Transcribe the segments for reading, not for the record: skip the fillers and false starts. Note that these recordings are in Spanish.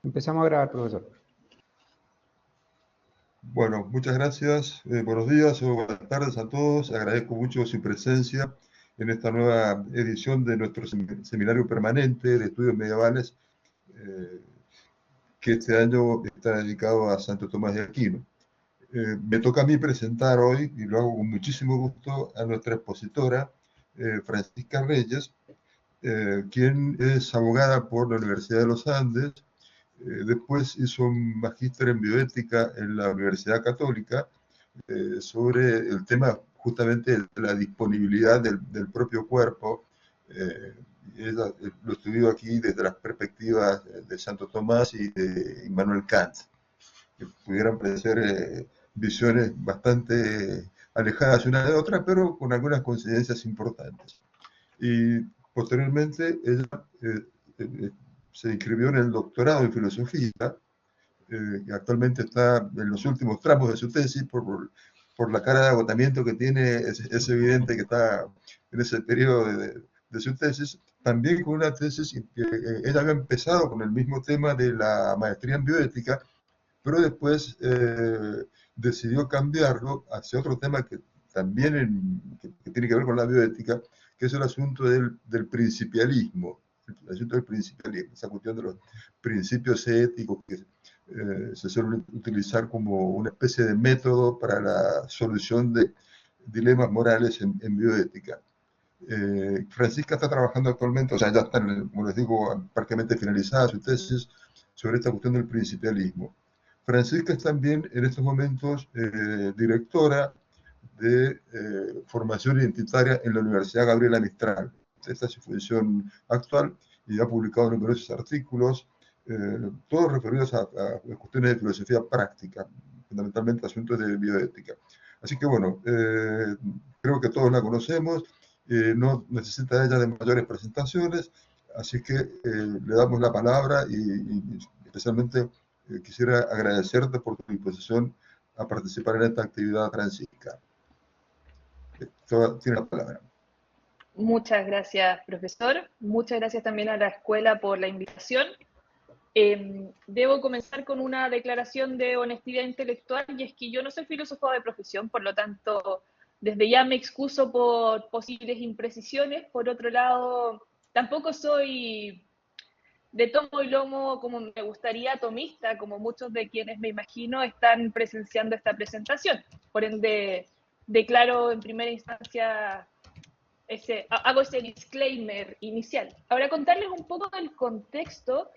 Empezamos a grabar, profesor. Bueno, muchas gracias. Buenos días o buenas tardes a todos. Agradezco mucho su presencia en esta nueva edición de nuestro seminario permanente de estudios medievales, que este año está dedicado a Santo Tomás de Aquino. Me toca a mí presentar hoy, y lo hago con muchísimo gusto, a nuestra expositora, Francisca Reyes, quien es abogada por la Universidad de los Andes. Después hizo un magíster en bioética en la Universidad Católica, sobre el tema justamente de la disponibilidad del propio cuerpo. Ella lo estudió aquí desde las perspectivas de Santo Tomás y de Immanuel Kant, que pudieran parecer visiones bastante alejadas una de otra, pero con algunas coincidencias importantes. Y posteriormente ella se inscribió en el doctorado en filosofía, que actualmente está en los últimos tramos de su tesis por la cara de agotamiento que tiene. Es evidente que está en ese periodo de su tesis, también con una tesis que ella había empezado con el mismo tema de la maestría en bioética, pero después decidió cambiarlo hacia otro tema que también que tiene que ver con la bioética, que es el asunto del principialismo, el asunto del principialismo, esa cuestión de los principios éticos que se suelen utilizar como una especie de método para la solución de dilemas morales en bioética. Francisca está trabajando actualmente, o sea, ya está, como les digo, prácticamente finalizada su tesis sobre esta cuestión del principialismo. Francisca es también en estos momentos directora de formación identitaria en la Universidad Gabriela Mistral. Esta es su función actual y ha publicado numerosos artículos, todos referidos a cuestiones de filosofía práctica, fundamentalmente asuntos de bioética. Así que bueno, creo que todos la conocemos, no necesita ella de mayores presentaciones, así que le damos la palabra y especialmente quisiera agradecerte por tu disposición a participar en esta actividad, Francisca. Tiene la palabra. Muchas gracias, profesor. Muchas gracias también a la escuela por la invitación. Debo comenzar con una declaración de honestidad intelectual, y es que yo no soy filósofo de profesión, por lo tanto, desde ya me excuso por posibles imprecisiones. Por otro lado, tampoco soy de tomo y lomo como me gustaría, tomista, como muchos de quienes me imagino están presenciando esta presentación. Por ende, declaro en primera instancia hago ese disclaimer inicial. Ahora, contarles un poco del contexto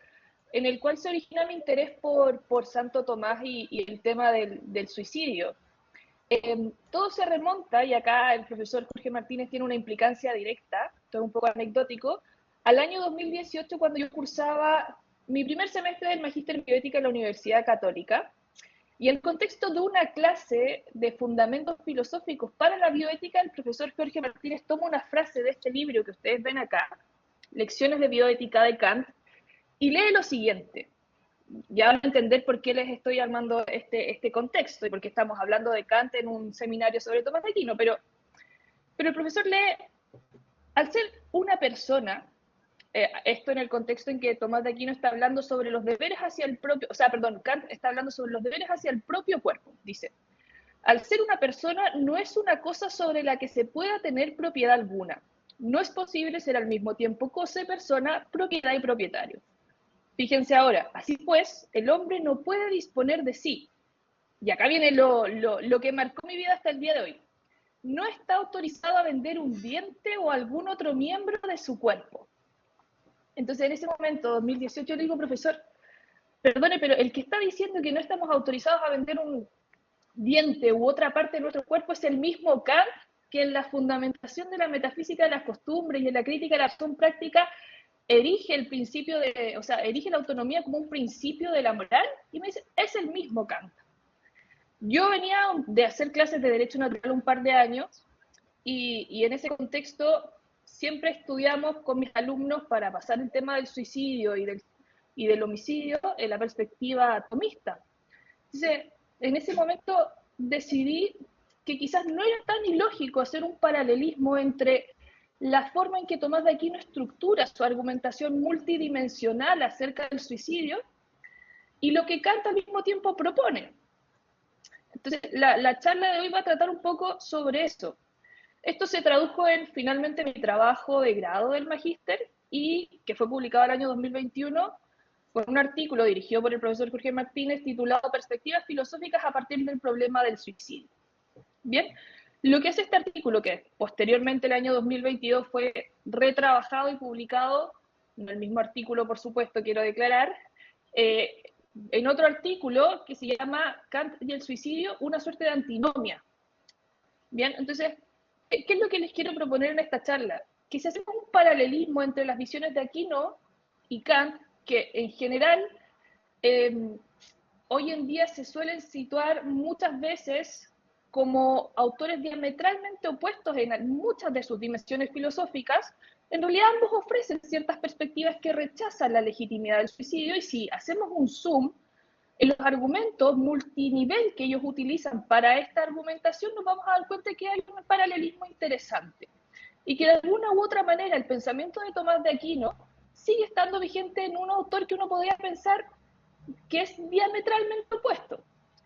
en el cual se origina mi interés por Santo Tomás y el tema del suicidio. Todo se remonta, y acá el profesor Jorge Martínez tiene una implicancia directa, esto es un poco anecdótico, al año 2018, cuando yo cursaba mi primer semestre del Magíster en Bioética en la Universidad Católica. Y en el contexto de una clase de fundamentos filosóficos para la bioética, el profesor Jorge Martínez toma una frase de este libro que ustedes ven acá, Lecciones de Bioética de Kant, y lee lo siguiente. Ya van a entender por qué les estoy armando este contexto y por qué estamos hablando de Kant en un seminario sobre Tomás de Aquino, pero el profesor lee: al ser una persona, esto en el contexto en que Tomás de Aquino está hablando sobre los deberes hacia el propio, Kant está hablando sobre los deberes hacia el propio cuerpo. Dice: al ser una persona, no es una cosa sobre la que se pueda tener propiedad alguna. No es posible ser al mismo tiempo cosa, persona, propiedad y propietario. Fíjense ahora, así pues, el hombre no puede disponer de sí. Y acá viene lo que marcó mi vida hasta el día de hoy. No está autorizado a vender un diente o algún otro miembro de su cuerpo. Entonces, en ese momento, 2018, le digo: profesor, perdone, pero el que está diciendo que no estamos autorizados a vender un diente u otra parte de nuestro cuerpo es el mismo Kant, que en la fundamentación de la metafísica de las costumbres y en la crítica de la acción práctica erige el principio erige la autonomía como un principio de la moral. Y me dice: es el mismo Kant. Yo venía de hacer clases de Derecho Natural un par de años, y en ese contexto siempre estudiamos con mis alumnos para pasar el tema del suicidio y del homicidio en la perspectiva tomista. Entonces, en ese momento decidí que quizás no era tan ilógico hacer un paralelismo entre la forma en que Tomás de Aquino estructura su argumentación multidimensional acerca del suicidio y lo que Kant al mismo tiempo propone. Entonces, la charla de hoy va a tratar un poco sobre eso. Esto se tradujo en finalmente mi trabajo de grado del magíster y que fue publicado el año 2021 con un artículo dirigido por el profesor Jorge Martínez titulado Perspectivas filosóficas a partir del problema del suicidio. Bien, lo que es este artículo, que posteriormente el año 2022 fue retrabajado y publicado, no el mismo artículo por supuesto, quiero declarar, en otro artículo que se llama Kant y el suicidio, una suerte de antinomia. Bien, entonces, ¿qué es lo que les quiero proponer en esta charla? Que si hacemos un paralelismo entre las visiones de Aquino y Kant, que en general hoy en día se suelen situar muchas veces como autores diametralmente opuestos en muchas de sus dimensiones filosóficas, en realidad ambos ofrecen ciertas perspectivas que rechazan la legitimidad del suicidio, y si hacemos un zoom en los argumentos multinivel que ellos utilizan para esta argumentación, nos vamos a dar cuenta que hay un paralelismo interesante y que de alguna u otra manera el pensamiento de Tomás de Aquino sigue estando vigente en un autor que uno podría pensar que es diametralmente opuesto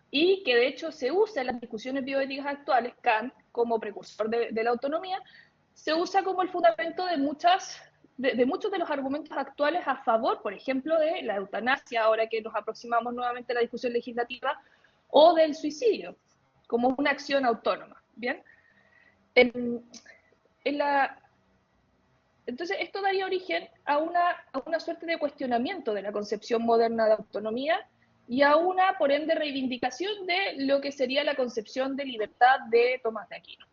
y que de hecho se usa en las discusiones bioéticas actuales. Kant, como precursor de la autonomía, se usa como el fundamento de muchos de los argumentos actuales a favor, por ejemplo, de la eutanasia, ahora que nos aproximamos nuevamente a la discusión legislativa, o del suicidio, como una acción autónoma. ¿Bien? Entonces, esto daría origen a una suerte de cuestionamiento de la concepción moderna de autonomía y a una, por ende, reivindicación de lo que sería la concepción de libertad de Tomás de Aquino.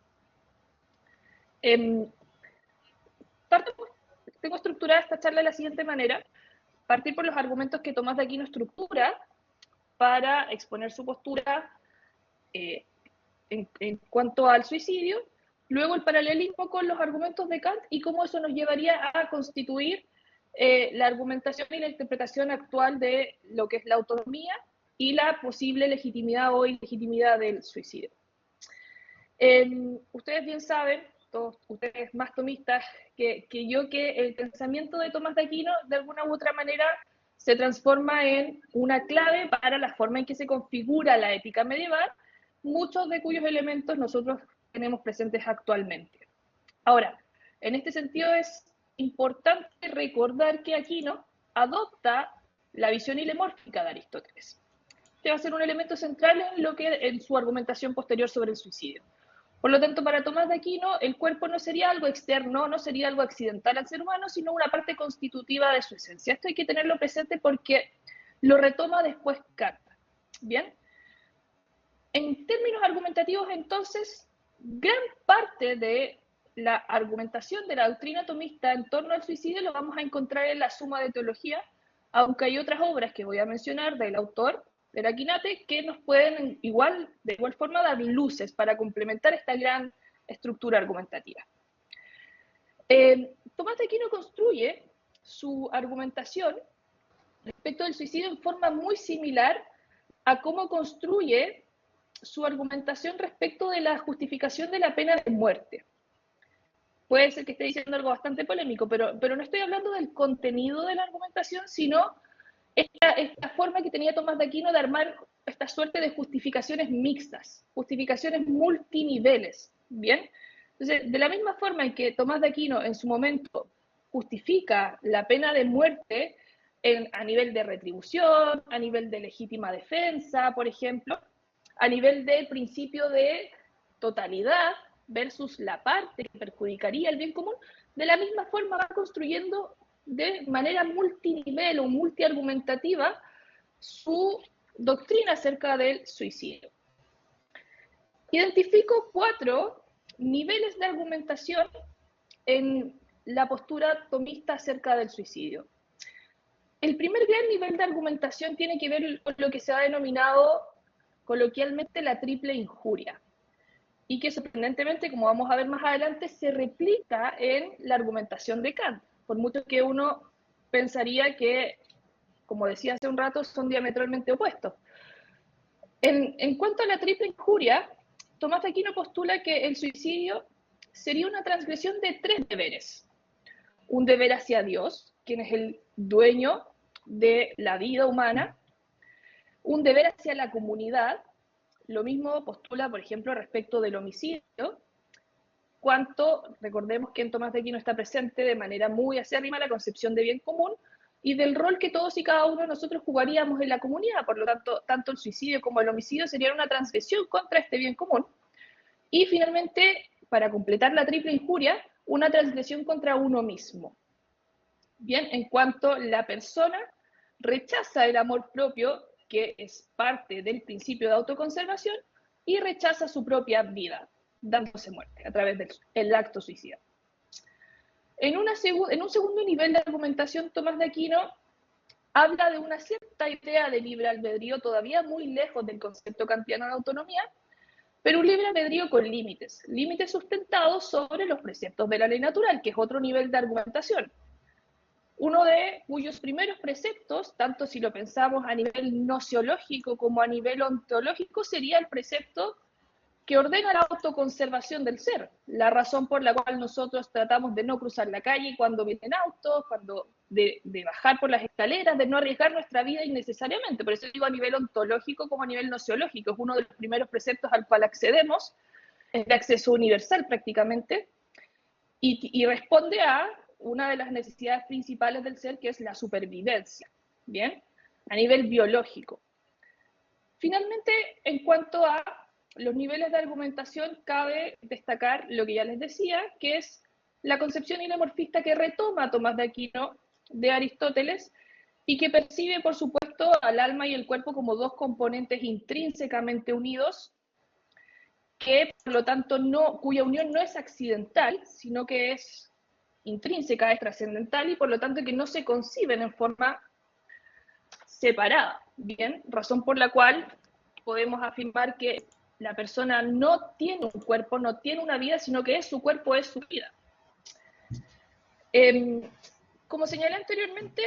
Tengo estructurada esta charla de la siguiente manera: partir por los argumentos que Tomás de Aquino estructura para exponer su postura en cuanto al suicidio, luego el paralelismo con los argumentos de Kant y cómo eso nos llevaría a constituir la argumentación y la interpretación actual de lo que es la autonomía y la posible legitimidad o ilegitimidad del suicidio. Ustedes bien saben, todos ustedes más tomistas que yo, que el pensamiento de Tomás de Aquino de alguna u otra manera se transforma en una clave para la forma en que se configura la ética medieval, muchos de cuyos elementos nosotros tenemos presentes actualmente. Ahora, en este sentido es importante recordar que Aquino adopta la visión ilemórfica de Aristóteles. Este va a ser un elemento central en su argumentación posterior sobre el suicidio. Por lo tanto, para Tomás de Aquino, el cuerpo no sería algo externo, no sería algo accidental al ser humano, sino una parte constitutiva de su esencia. Esto hay que tenerlo presente porque lo retoma después Kant. ¿Bien? En términos argumentativos, entonces, gran parte de la argumentación de la doctrina tomista en torno al suicidio lo vamos a encontrar en la Suma de Teología, aunque hay otras obras que voy a mencionar del autor, del Aquinate, que nos pueden de igual forma dar luces para complementar esta gran estructura argumentativa. Tomás de Aquino construye su argumentación respecto del suicidio en forma muy similar a cómo construye su argumentación respecto de la justificación de la pena de muerte. Puede ser que esté diciendo algo bastante polémico, pero no estoy hablando del contenido de la argumentación, sino esta forma que tenía Tomás de Aquino de armar esta suerte de justificaciones mixtas, justificaciones multiniveles. ¿Bien? Entonces, de la misma forma en que Tomás de Aquino en su momento justifica la pena de muerte a nivel de retribución, a nivel de legítima defensa, por ejemplo, a nivel del principio de totalidad versus la parte que perjudicaría el bien común, de la misma forma va construyendo de manera multinivel o multiargumentativa su doctrina acerca del suicidio. Identifico 4 niveles de argumentación en la postura tomista acerca del suicidio. El primer gran nivel de argumentación tiene que ver con lo que se ha denominado coloquialmente la triple injuria, y que sorprendentemente, como vamos a ver más adelante, se replica en la argumentación de Kant, por mucho que uno pensaría que, como decía hace un rato, son diametralmente opuestos. En cuanto a la triple injuria, Tomás de Aquino postula que el suicidio sería una transgresión de 3 deberes. Un deber hacia Dios, quien es el dueño de la vida humana, un deber hacia la comunidad. Lo mismo postula, por ejemplo, respecto del homicidio, cuanto, recordemos que en Tomás de Aquino está presente de manera muy acérrima la concepción de bien común y del rol que todos y cada uno de nosotros jugaríamos en la comunidad. Por lo tanto, tanto el suicidio como el homicidio serían una transgresión contra este bien común. Y finalmente, para completar la triple injuria, una transgresión contra uno mismo. Bien, en cuanto la persona rechaza el amor propio, que es parte del principio de autoconservación, y rechaza su propia vida, dándose muerte a través del acto suicida. En un segundo nivel de argumentación, Tomás de Aquino habla de una cierta idea de libre albedrío, todavía muy lejos del concepto kantiano de autonomía, pero un libre albedrío con límites, límites sustentados sobre los preceptos de la ley natural, que es otro nivel de argumentación. Uno de cuyos primeros preceptos, tanto si lo pensamos a nivel nociológico como a nivel ontológico, sería el precepto que ordena la autoconservación del ser, la razón por la cual nosotros tratamos de no cruzar la calle cuando vienen autos, de bajar por las escaleras, de no arriesgar nuestra vida innecesariamente. Por eso digo a nivel ontológico como a nivel nociológico, es uno de los primeros preceptos al cual accedemos, es de acceso universal prácticamente, y responde a una de las necesidades principales del ser, que es la supervivencia, ¿bien? A nivel biológico. Finalmente, en cuanto a los niveles de argumentación, cabe destacar lo que ya les decía, que es la concepción ilemorfista que retoma Tomás de Aquino de Aristóteles y que percibe, por supuesto, al alma y el cuerpo como dos componentes intrínsecamente unidos, que por lo tanto cuya unión no es accidental, sino que es intrínseca, es trascendental y por lo tanto que no se conciben en forma separada, ¿bien? Razón por la cual podemos afirmar que la persona no tiene un cuerpo, no tiene una vida, sino que su cuerpo es su vida. Como señalé anteriormente,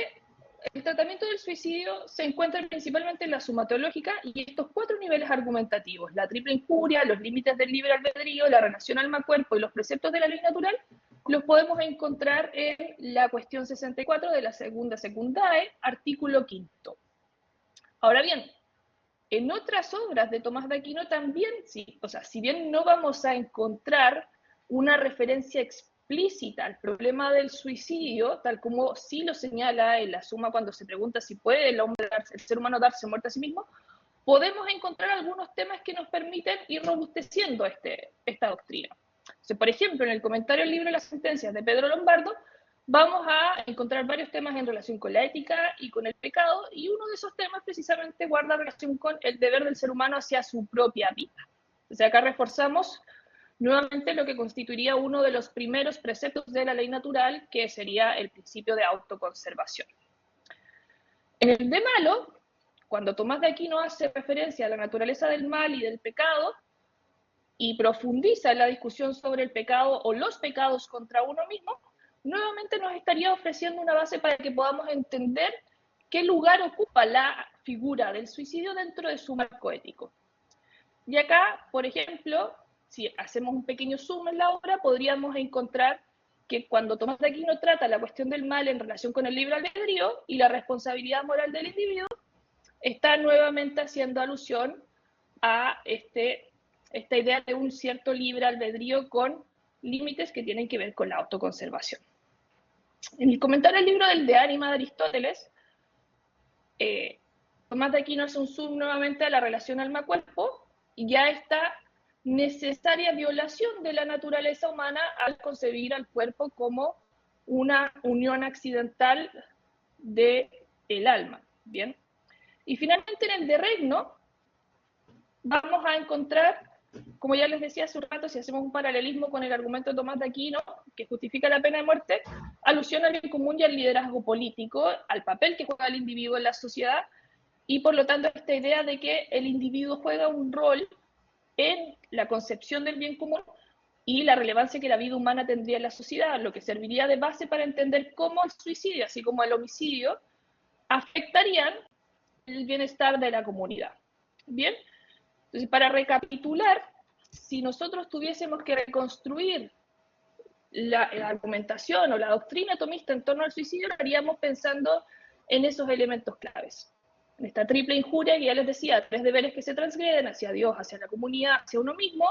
el tratamiento del suicidio se encuentra principalmente en la sumatológica y estos cuatro niveles argumentativos, la triple injuria, los límites del libre albedrío, la relación alma-cuerpo y los preceptos de la ley natural, los podemos encontrar en la cuestión 64 de la segunda secundae, artículo 5. Ahora bien, en otras obras de Tomás de Aquino también, sí, o sea, si bien no vamos a encontrar una referencia explícita al problema del suicidio, tal como sí lo señala en la Suma cuando se pregunta si puede el ser humano darse muerte a sí mismo, podemos encontrar algunos temas que nos permiten ir robusteciendo esta doctrina. Entonces, por ejemplo, en el comentario del libro de las sentencias de Pedro Lombardo, vamos a encontrar varios temas en relación con la ética y con el pecado, y uno de esos temas precisamente guarda relación con el deber del ser humano hacia su propia vida. Entonces, acá reforzamos nuevamente lo que constituiría uno de los primeros preceptos de la ley natural, que sería el principio de autoconservación. En el de malo, cuando Tomás de Aquino hace referencia a la naturaleza del mal y del pecado, y profundiza en la discusión sobre el pecado o los pecados contra uno mismo, nuevamente nos estaría ofreciendo una base para que podamos entender qué lugar ocupa la figura del suicidio dentro de su marco ético. Y acá, por ejemplo, si hacemos un pequeño zoom en la obra, podríamos encontrar que cuando Tomás de Aquino trata la cuestión del mal en relación con el libre albedrío y la responsabilidad moral del individuo, está nuevamente haciendo alusión a esta idea de un cierto libre albedrío con límites que tienen que ver con la autoconservación. En el comentario al libro del De Ánima de Aristóteles, Tomás de Aquino hace un zoom nuevamente a la relación alma-cuerpo y ya esta necesaria violación de la naturaleza humana al concebir al cuerpo como una unión accidental del alma, ¿bien? Y finalmente en el de Regno vamos a encontrar, como ya les decía hace un rato, si hacemos un paralelismo con el argumento de Tomás de Aquino, que justifica la pena de muerte, alusión al bien común y al liderazgo político, al papel que juega el individuo en la sociedad, y por lo tanto esta idea de que el individuo juega un rol en la concepción del bien común y la relevancia que la vida humana tendría en la sociedad, lo que serviría de base para entender cómo el suicidio, así como el homicidio, afectarían el bienestar de la comunidad. Bien, entonces para recapitular, si nosotros tuviésemos que reconstruir la argumentación o la doctrina tomista en torno al suicidio, lo haríamos pensando en esos elementos claves. en esta triple injuria que ya les decía, 3 deberes que se transgreden hacia Dios, hacia la comunidad, hacia uno mismo,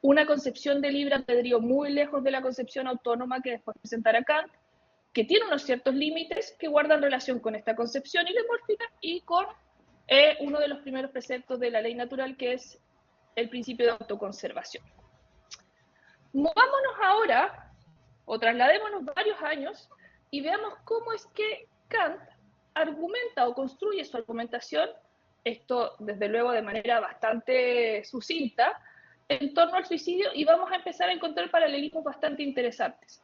una concepción de libre albedrío muy lejos de la concepción autónoma que después presentará Kant, que tiene unos ciertos límites que guardan relación con esta concepción ilemórfica y con uno de los primeros preceptos de la ley natural, que es el principio de autoconservación. Movámonos ahora, o trasladémonos varios años, y veamos cómo es que Kant argumenta o construye su argumentación, esto desde luego de manera bastante sucinta, en torno al suicidio, y vamos a empezar a encontrar paralelismos bastante interesantes.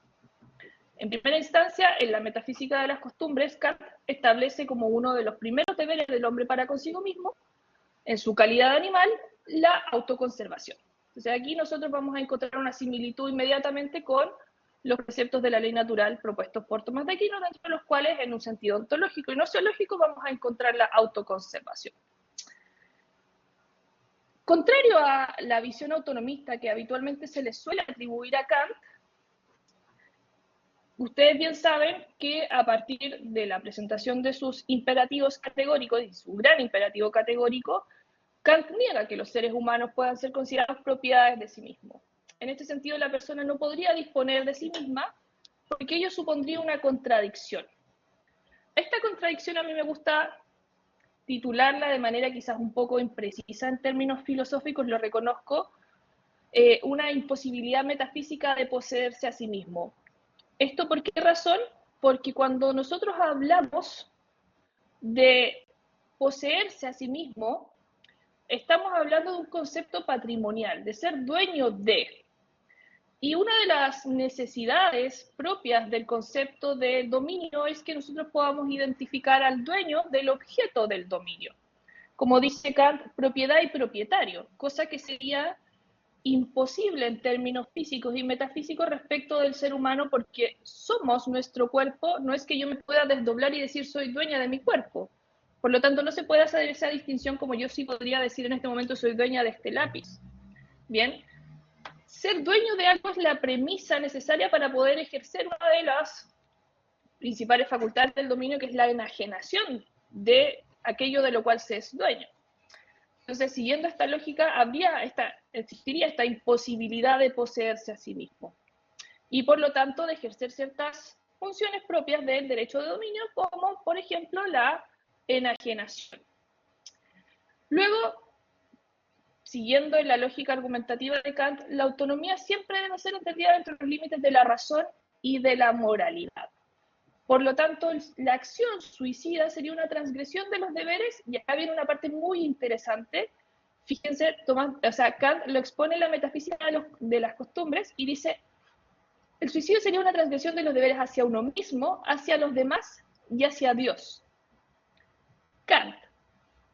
En primera instancia, en la metafísica de las costumbres, Kant establece como uno de los primeros deberes del hombre para consigo mismo, en su calidad de animal, la autoconservación. Entonces aquí nosotros vamos a encontrar una similitud inmediatamente con los preceptos de la ley natural propuestos por Tomás de Aquino, dentro de los cuales, en un sentido ontológico y nociológico, vamos a encontrar la autoconservación. Contrario a la visión autonomista que habitualmente se le suele atribuir a Kant, ustedes bien saben que a partir de la presentación de sus imperativos categóricos y su gran imperativo categórico, Kant niega que los seres humanos puedan ser considerados propiedades de sí mismos. En este sentido, la persona no podría disponer de sí misma porque ello supondría una contradicción. Esta contradicción a mí me gusta titularla de manera quizás un poco imprecisa en términos filosóficos, lo reconozco, una imposibilidad metafísica de poseerse a sí mismo. ¿Esto por qué razón? Porque cuando nosotros hablamos de poseerse a sí mismo, estamos hablando de un concepto patrimonial, de ser dueño de. Y una de las necesidades propias del concepto de dominio es que nosotros podamos identificar al dueño del objeto del dominio. Como dice Kant, propiedad y propietario, cosa que sería imposible en términos físicos y metafísicos respecto del ser humano, porque somos nuestro cuerpo, no es que yo me pueda desdoblar y decir soy dueña de mi cuerpo. Por lo tanto, no se puede hacer esa distinción como yo sí podría decir en este momento soy dueña de este lápiz. Bien, ser dueño de algo es la premisa necesaria para poder ejercer una de las principales facultades del dominio, que es la enajenación de aquello de lo cual se es dueño. Entonces, siguiendo esta lógica, existiría esta imposibilidad de poseerse a sí mismo y, por lo tanto, de ejercer ciertas funciones propias del derecho de dominio, como, por ejemplo, la enajenación. Luego, siguiendo en la lógica argumentativa de Kant, la autonomía siempre debe ser entendida dentro de los límites de la razón y de la moralidad. Por lo tanto, la acción suicida sería una transgresión de los deberes, y acá viene una parte muy interesante. Fíjense, Kant lo expone en la metafísica de las costumbres y dice, el suicidio sería una transgresión de los deberes hacia uno mismo, hacia los demás y hacia Dios. Kant,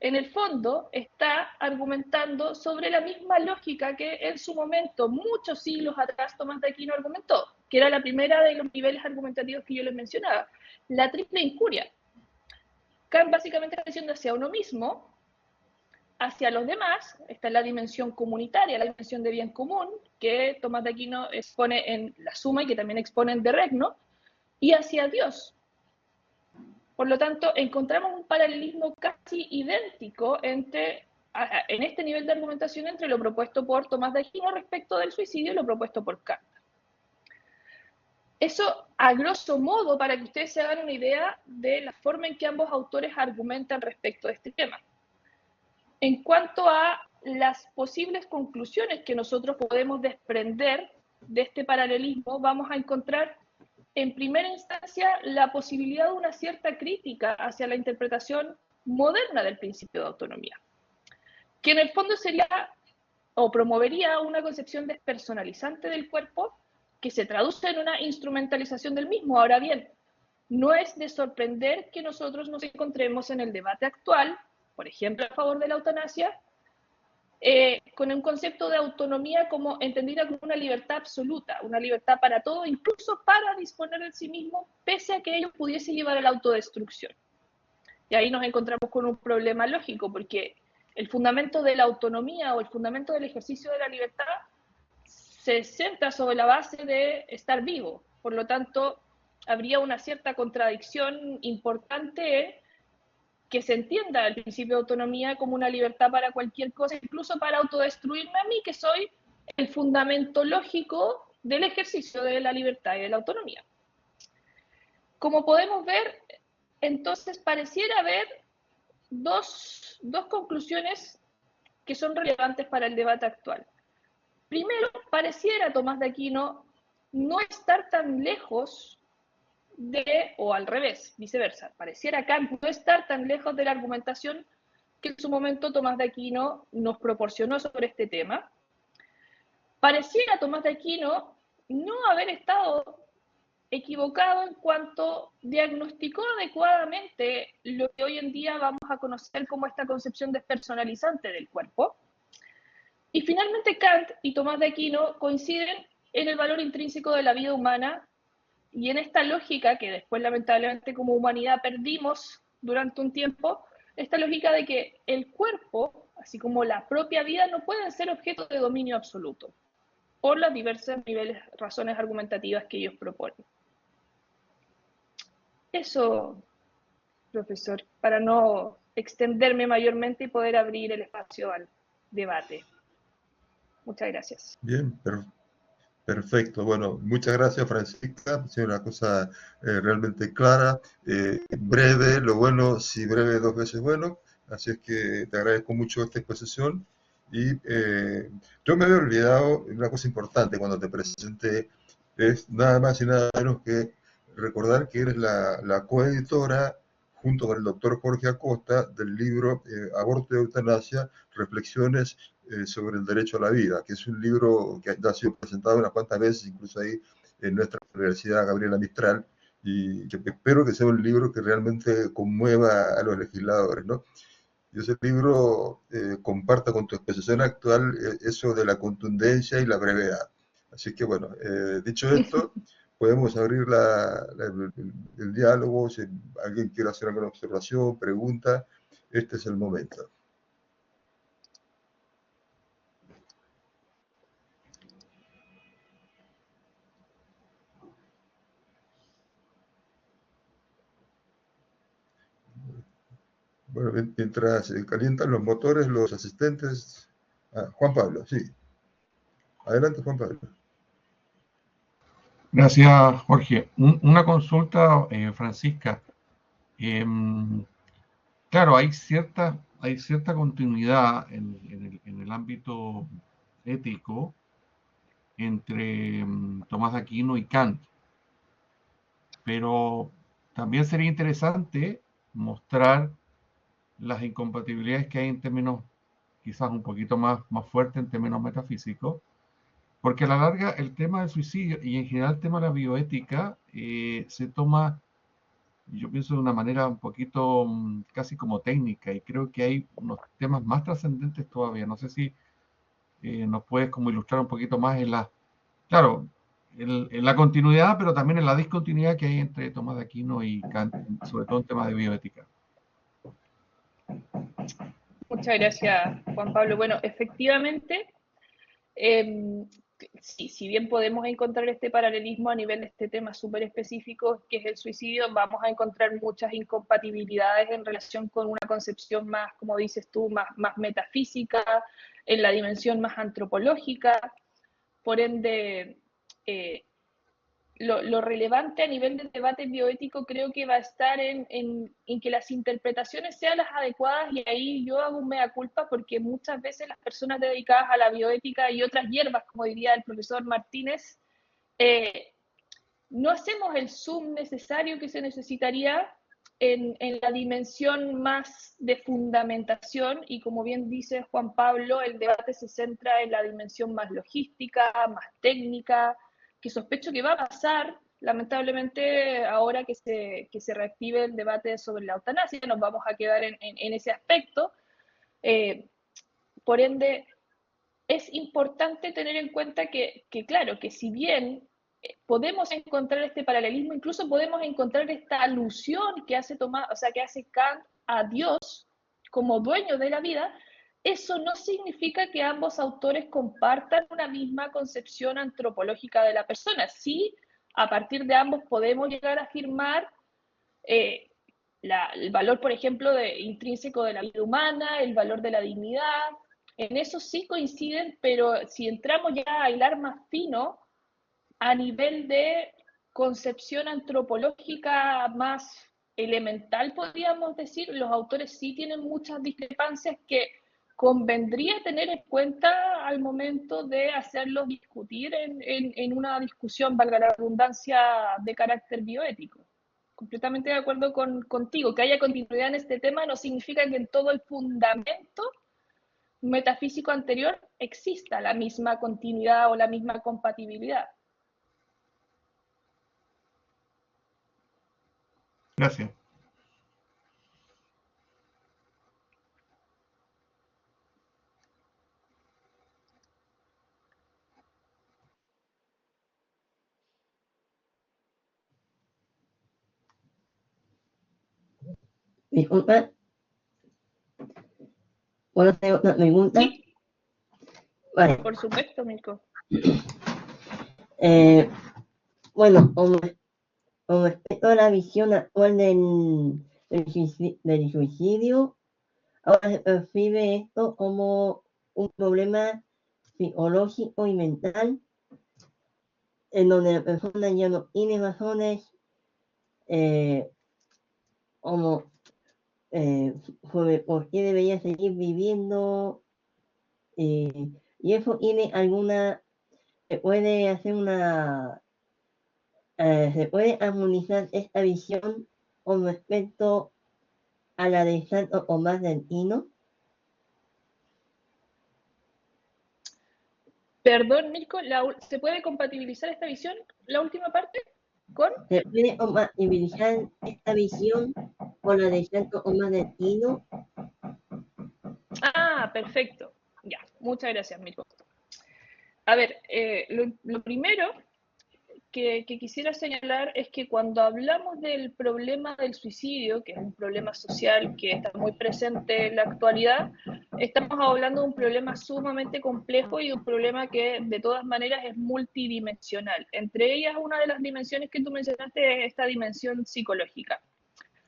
en el fondo, está argumentando sobre la misma lógica que en su momento, muchos siglos atrás, Tomás de Aquino argumentó, que era la primera de los niveles argumentativos que yo les mencionaba, la triple injuria. Kant básicamente está diciendo hacia uno mismo, hacia los demás, está en la dimensión comunitaria, la dimensión de bien común, que Tomás de Aquino expone en la Suma y que también expone en De Regno, y hacia Dios. Por lo tanto, encontramos un paralelismo casi idéntico en este nivel de argumentación entre lo propuesto por Tomás de Aquino respecto del suicidio y lo propuesto por Kant. Eso, a grosso modo, para que ustedes se hagan una idea de la forma en que ambos autores argumentan respecto de este tema. En cuanto a las posibles conclusiones que nosotros podemos desprender de este paralelismo, vamos a encontrar en primera instancia la posibilidad de una cierta crítica hacia la interpretación moderna del principio de autonomía, que en el fondo sería o promovería una concepción despersonalizante del cuerpo que se traduce en una instrumentalización del mismo. Ahora bien, no es de sorprender que nosotros nos encontremos en el debate actual, por ejemplo, a favor de la eutanasia, con un concepto de autonomía como entendida como una libertad absoluta, una libertad para todo, incluso para disponer de sí mismo, pese a que ello pudiese llevar a la autodestrucción. Y ahí nos encontramos con un problema lógico, porque el fundamento de la autonomía o el fundamento del ejercicio de la libertad se centra sobre la base de estar vivo. Por lo tanto, habría una cierta contradicción importante que se entienda el principio de autonomía como una libertad para cualquier cosa, incluso para autodestruirme a mí, que soy el fundamento lógico del ejercicio de la libertad y de la autonomía. Como podemos ver, entonces pareciera haber dos conclusiones que son relevantes para el debate actual. Primero, pareciera Tomás de Aquino no estar tan lejos de, o al revés, viceversa, pareciera Kant no estar tan lejos de la argumentación que en su momento Tomás de Aquino nos proporcionó sobre este tema. Pareciera Tomás de Aquino no haber estado equivocado en cuanto diagnosticó adecuadamente lo que hoy en día vamos a conocer como esta concepción despersonalizante del cuerpo. Y finalmente Kant y Tomás de Aquino coinciden en el valor intrínseco de la vida humana y en esta lógica que después lamentablemente como humanidad perdimos durante un tiempo, esta lógica de que el cuerpo, así como la propia vida, no pueden ser objeto de dominio absoluto por las diversas razones argumentativas que ellos proponen. Eso, profesor, para no extenderme mayormente y poder abrir el espacio al debate. Muchas gracias. Bien, perfecto. Bueno, muchas gracias, Francisca. Ha sido una cosa realmente clara, breve. Lo bueno, si breve, dos veces bueno. Así es que te agradezco mucho esta exposición. Y yo me había olvidado una cosa importante cuando te presenté, es nada más y nada menos que recordar que eres la coeditora, junto con el doctor Jorge Acosta, del libro Aborto y Eutanasia, Reflexiones sobre el derecho a la vida, que es un libro que ya ha sido presentado unas cuantas veces, incluso ahí en nuestra Universidad Gabriela Mistral, y que espero que sea un libro que realmente conmueva a los legisladores, ¿no? Y ese libro comparta con tu exposición actual eso de la contundencia y la brevedad. Así que bueno, dicho esto, podemos abrir el diálogo. Si alguien quiere hacer alguna observación, pregunta, este es el momento. Bueno, mientras calientan los motores, los asistentes. Juan Pablo, sí. Adelante, Juan Pablo. Gracias, Jorge. Una consulta, Francisca. Claro, hay cierta continuidad en el ámbito ético entre Tomás de Aquino y Kant, pero también sería interesante mostrar las incompatibilidades que hay en términos quizás un poquito más fuertes, en términos metafísicos, porque a la larga el tema del suicidio y en general el tema de la bioética se toma, yo pienso, de una manera un poquito casi como técnica, y creo que hay unos temas más trascendentes todavía. No sé si nos puedes como ilustrar un poquito más claro, en la continuidad, pero también en la discontinuidad que hay entre Tomás de Aquino y Kant, sobre todo en temas de bioética. Muchas gracias, Juan Pablo. Bueno, efectivamente, sí, si bien podemos encontrar este paralelismo a nivel de este tema súper específico que es el suicidio, vamos a encontrar muchas incompatibilidades en relación con una concepción más, como dices tú, más metafísica, en la dimensión más antropológica. Por ende, lo relevante a nivel del debate bioético creo que va a estar en que las interpretaciones sean las adecuadas, y ahí yo hago un mea culpa porque muchas veces las personas dedicadas a la bioética y otras hierbas, como diría el profesor Martínez, no hacemos el zoom necesario que se necesitaría en la dimensión más de fundamentación, y como bien dice Juan Pablo, el debate se centra en la dimensión más logística, más técnica, que sospecho que va a pasar, lamentablemente, ahora que se reactive el debate sobre la eutanasia, nos vamos a quedar en ese aspecto. Por ende, es importante tener en cuenta que, claro, que si bien podemos encontrar este paralelismo, incluso podemos encontrar esta alusión que hace que hace Kant a Dios como dueño de la vida, eso no significa que ambos autores compartan una misma concepción antropológica de la persona. Sí, a partir de ambos podemos llegar a afirmar el valor, por ejemplo, intrínseco de la vida humana, el valor de la dignidad. En eso sí coinciden, pero si entramos ya a hilar más fino, a nivel de concepción antropológica más elemental, podríamos decir, los autores sí tienen muchas discrepancias que convendría tener en cuenta al momento de hacerlos discutir en una discusión, valga la redundancia, de carácter bioético. Completamente de acuerdo contigo. Que haya continuidad en este tema no significa que en todo el fundamento metafísico anterior exista la misma continuidad o la misma compatibilidad. Gracias. Disculpa, ¿puedo hacer otra pregunta? Sí, Vale. por supuesto, Mirko. Bueno, con respecto a la visión actual del suicidio, ahora se percibe esto como un problema psicológico y mental, en donde la persona ya no tiene razones como sobre por qué debería seguir viviendo, y eso tiene alguna, se puede hacer se puede armonizar esta visión con respecto a la de Santo Tomás de Aquino. Perdón, Mirko, ¿se puede compatibilizar esta visión, la última parte, con? Se puede compatibilizar esta visión con la de Santo Tomás de Aquino. Ah, perfecto. Ya, muchas gracias, Mirko. A ver, lo primero que quisiera señalar es que cuando hablamos del problema del suicidio, que es un problema social que está muy presente en la actualidad, estamos hablando de un problema sumamente complejo y un problema que de todas maneras es multidimensional. Entre ellas, una de las dimensiones que tú mencionaste es esta dimensión psicológica,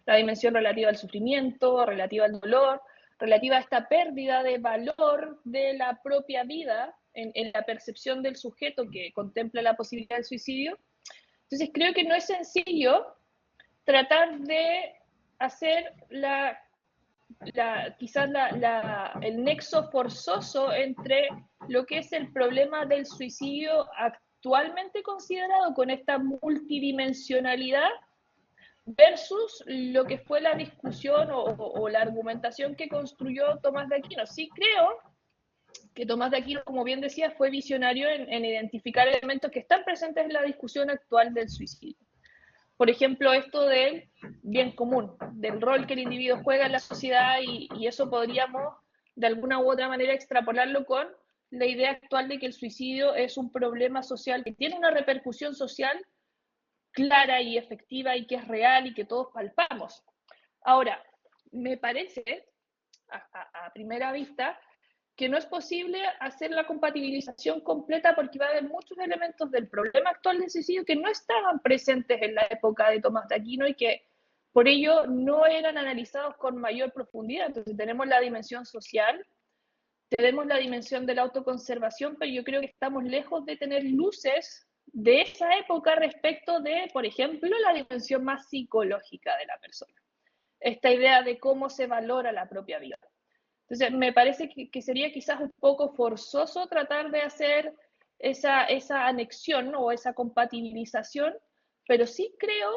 la dimensión relativa al sufrimiento, relativa al dolor, relativa a esta pérdida de valor de la propia vida en la percepción del sujeto que contempla la posibilidad del suicidio. Entonces creo que no es sencillo tratar de hacer quizás el nexo forzoso entre lo que es el problema del suicidio actualmente considerado con esta multidimensionalidad versus lo que fue la discusión o la argumentación que construyó Tomás de Aquino. Sí creo que Tomás de Aquino, como bien decía, fue visionario en identificar elementos que están presentes en la discusión actual del suicidio. Por ejemplo, esto del bien común, del rol que el individuo juega en la sociedad y eso podríamos de alguna u otra manera extrapolarlo con la idea actual de que el suicidio es un problema social que tiene una repercusión social clara y efectiva y que es real y que todos palpamos. Ahora, me parece, a primera vista, que no es posible hacer la compatibilización completa porque va a haber muchos elementos del problema actual del suicidio que no estaban presentes en la época de Tomás de Aquino y que por ello no eran analizados con mayor profundidad. Entonces tenemos la dimensión social, tenemos la dimensión de la autoconservación, pero yo creo que estamos lejos de tener luces de esa época respecto de, por ejemplo, la dimensión más psicológica de la persona. Esta idea de cómo se valora la propia vida. Entonces, me parece que sería quizás un poco forzoso tratar de hacer esa anexión, ¿no? O esa compatibilización, pero sí creo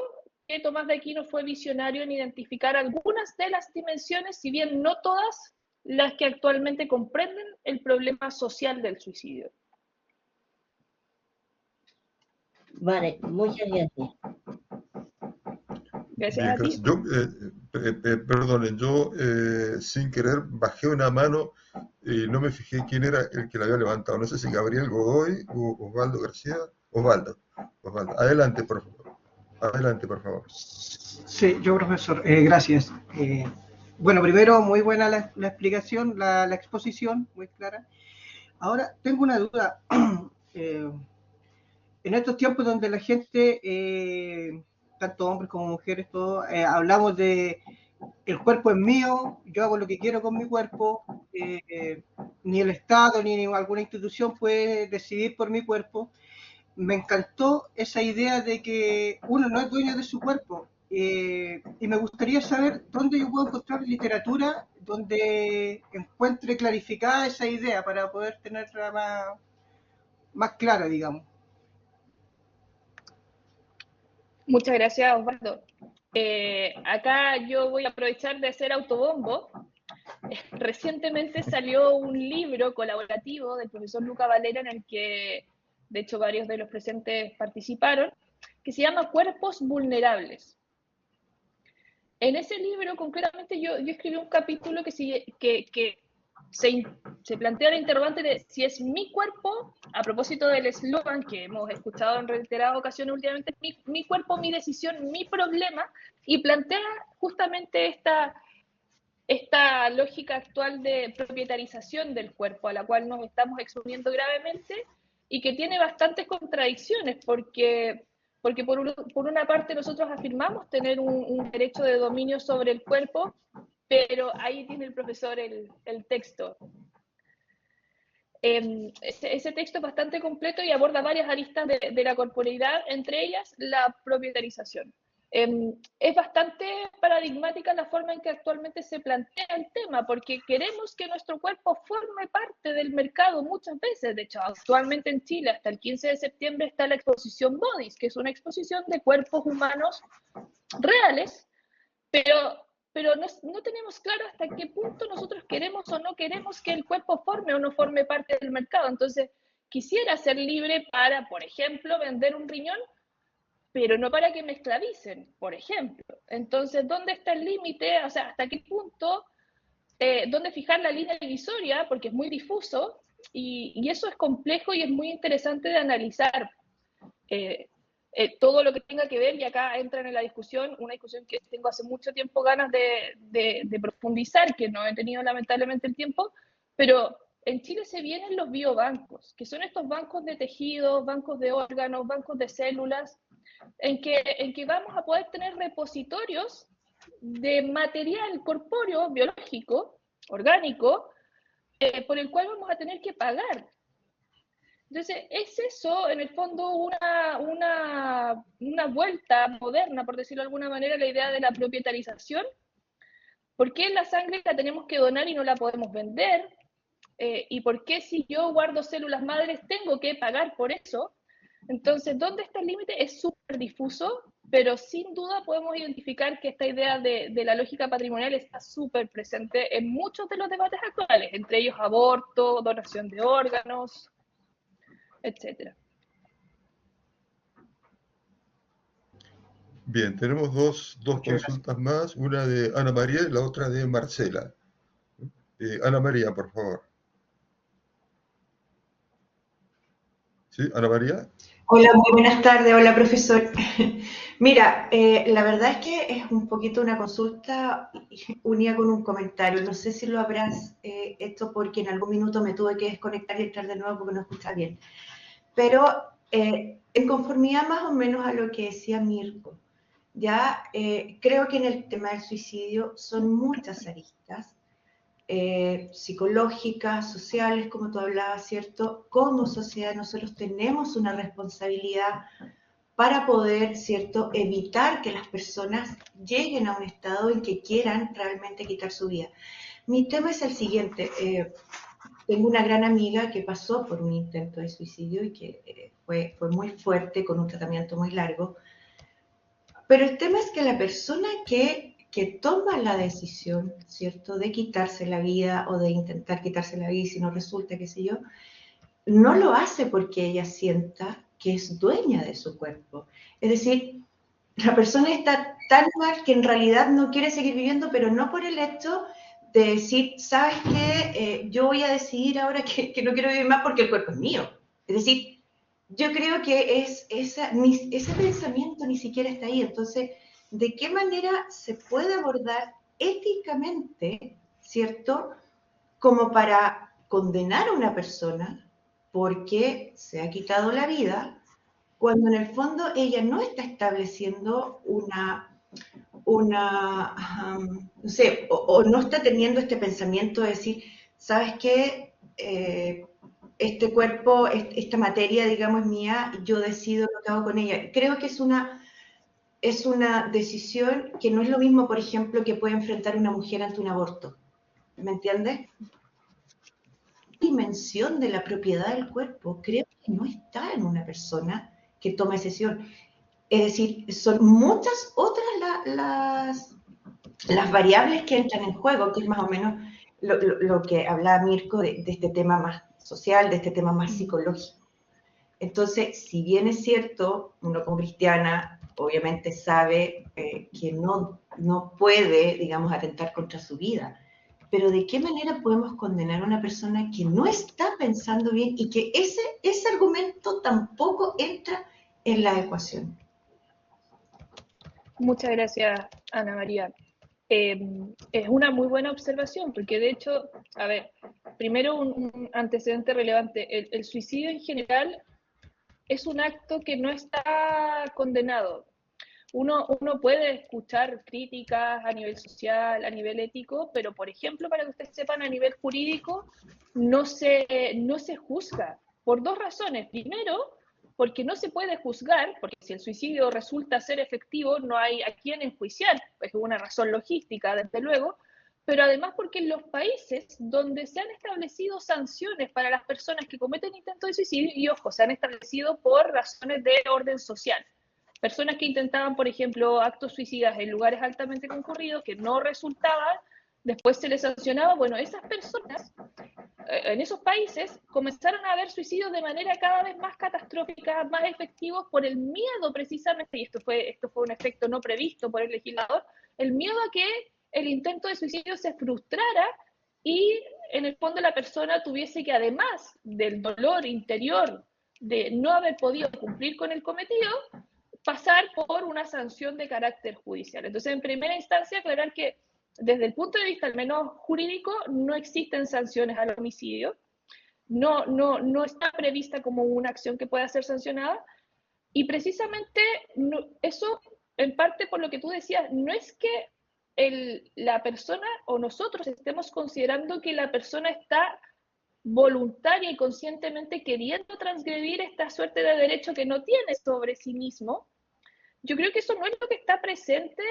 que Tomás de Aquino fue visionario en identificar algunas de las dimensiones, si bien no todas las que actualmente comprenden el problema social del suicidio. Vale, muchas gracias. Gracias a ti. Yo, perdonen, yo sin querer bajé una mano y no me fijé quién era el que la había levantado. No sé si Gabriel Godoy o Osvaldo García. Osvaldo. Adelante, por favor. Adelante, por favor. Sí, yo, profesor, gracias. Bueno, primero, muy buena la explicación, la exposición, muy clara. Ahora, tengo una duda. En estos tiempos donde la gente tanto hombres como mujeres, todos, hablamos de el cuerpo es mío, yo hago lo que quiero con mi cuerpo, ni el Estado ni alguna institución puede decidir por mi cuerpo. Me encantó esa idea de que uno no es dueño de su cuerpo. Y me gustaría saber dónde yo puedo encontrar literatura donde encuentre clarificada esa idea para poder tenerla más clara, digamos. Muchas gracias, Osvaldo. Acá yo voy a aprovechar de hacer autobombo. Recientemente salió un libro colaborativo del profesor Luca Valera en el que, de hecho, varios de los presentes participaron, que se llama Cuerpos Vulnerables. En ese libro, concretamente, yo escribí un capítulo que se plantea la interrogante de si es mi cuerpo, a propósito del eslogan que hemos escuchado en reiteradas ocasiones últimamente, mi cuerpo, mi decisión, mi problema, y plantea justamente esta lógica actual de propietarización del cuerpo, a la cual nos estamos exponiendo gravemente y que tiene bastantes contradicciones, porque por una parte nosotros afirmamos tener un derecho de dominio sobre el cuerpo, pero ahí tiene el profesor el texto. Ese texto es bastante completo y aborda varias aristas de la corporeidad, entre ellas la propietarización. Es bastante paradigmática la forma en que actualmente se plantea el tema, porque queremos que nuestro cuerpo forme parte del mercado muchas veces. De hecho, actualmente en Chile, hasta el 15 de septiembre, está la exposición Bodies, que es una exposición de cuerpos humanos reales, pero no tenemos claro hasta qué punto nosotros queremos o no queremos que el cuerpo forme o no forme parte del mercado. Entonces, quisiera ser libre para, por ejemplo, vender un riñón, pero no para que me esclavicen, por ejemplo. Entonces, ¿dónde está el límite? O sea, ¿hasta qué punto? ¿Dónde fijar la línea divisoria? Porque es muy difuso y eso es complejo y es muy interesante de analizar. Todo lo que tenga que ver, y acá entran en la discusión, una discusión que tengo hace mucho tiempo ganas de profundizar, que no he tenido lamentablemente el tiempo, pero en Chile se vienen los biobancos, que son estos bancos de tejidos, bancos de órganos, bancos de células, en que vamos a poder tener repositorios de material corpóreo, biológico, orgánico, por el cual vamos a tener que pagar. Entonces, es eso, en el fondo, una vuelta moderna, por decirlo de alguna manera, la idea de la propietarización. ¿Por qué la sangre la tenemos que donar y no la podemos vender? ¿Y por qué si yo guardo células madres tengo que pagar por eso? Entonces, ¿dónde está el límite? Es súper difuso, pero sin duda podemos identificar que esta idea de la lógica patrimonial está súper presente en muchos de los debates actuales, entre ellos aborto, donación de órganos, etcétera. Bien, tenemos dos consultas más, una de Ana María y la otra de Marcela. Ana María, por favor. ¿Sí, Ana María? Hola, muy buenas tardes. Hola, profesor. Mira, la verdad es que es un poquito una consulta unida con un comentario. No sé si lo habrás hecho porque en algún minuto me tuve que desconectar y entrar de nuevo porque no escucha bien. Pero en conformidad más o menos a lo que decía Mirko, ya creo que en el tema del suicidio son muchas aristas. Psicológicas, sociales, como tú hablabas, ¿cierto? Como sociedad nosotros tenemos una responsabilidad para poder, ¿cierto?, evitar que las personas lleguen a un estado en que quieran realmente quitar su vida. Mi tema es el siguiente. Tengo una gran amiga que pasó por un intento de suicidio y que fue muy fuerte, con un tratamiento muy largo. Pero el tema es que la persona que toma la decisión, ¿cierto?, de quitarse la vida o de intentar quitarse la vida y si no resulta, qué sé yo, no lo hace porque ella sienta que es dueña de su cuerpo. Es decir, la persona está tan mal que en realidad no quiere seguir viviendo, pero no por el hecho de decir, ¿sabes qué? Yo voy a decidir ahora que no quiero vivir más porque el cuerpo es mío. Es decir, yo creo que ese pensamiento ni siquiera está ahí. Entonces, ¿de qué manera se puede abordar éticamente, ¿cierto?, como para condenar a una persona porque se ha quitado la vida cuando en el fondo ella no está estableciendo no sé, o no está teniendo este pensamiento de decir, ¿sabes qué? Este cuerpo, esta materia, digamos, es mía, yo decido lo que hago con ella. Creo que es una decisión que no es lo mismo, por ejemplo, que puede enfrentar una mujer ante un aborto. ¿Me entiendes? La dimensión de la propiedad del cuerpo creo que no está en una persona que toma decisión. Es decir, son muchas otras las variables que entran en juego, que es más o menos lo que hablaba Mirko de este tema más social, de este tema más psicológico. Entonces, si bien es cierto, uno como cristiana obviamente sabe que no puede, digamos, atentar contra su vida, pero ¿de qué manera podemos condenar a una persona que no está pensando bien y que ese argumento tampoco entra en la ecuación? Muchas gracias, Ana María. Es una muy buena observación, porque de hecho, a ver, primero un antecedente relevante. El suicidio en general es un acto que no está condenado. Uno puede escuchar críticas a nivel social, a nivel ético, pero por ejemplo, para que ustedes sepan, a nivel jurídico no se juzga por dos razones. Primero, porque no se puede juzgar, porque si el suicidio resulta ser efectivo, no hay a quién enjuiciar, es una razón logística, desde luego, pero además porque en los países donde se han establecido sanciones para las personas que cometen intentos de suicidio, y ojo, se han establecido por razones de orden social, personas que intentaban, por ejemplo, actos suicidas en lugares altamente concurridos que no resultaban, después se les sancionaba. Bueno, esas personas en esos países comenzaron a haber suicidios de manera cada vez más catastrófica, más efectivos por el miedo precisamente, y esto fue un efecto no previsto por el legislador, el miedo a que el intento de suicidio se frustrara y en el fondo la persona tuviese que, además del dolor interior de no haber podido cumplir con el cometido, pasar por una sanción de carácter judicial. Entonces, en primera instancia, aclarar que desde el punto de vista al menos jurídico no existen sanciones al homicidio, no está prevista como una acción que pueda ser sancionada, y precisamente eso, en parte por lo que tú decías, no es que la persona o nosotros estemos considerando que la persona está voluntaria y conscientemente queriendo transgredir esta suerte de derecho que no tiene sobre sí mismo. Yo creo que eso no es lo que está presente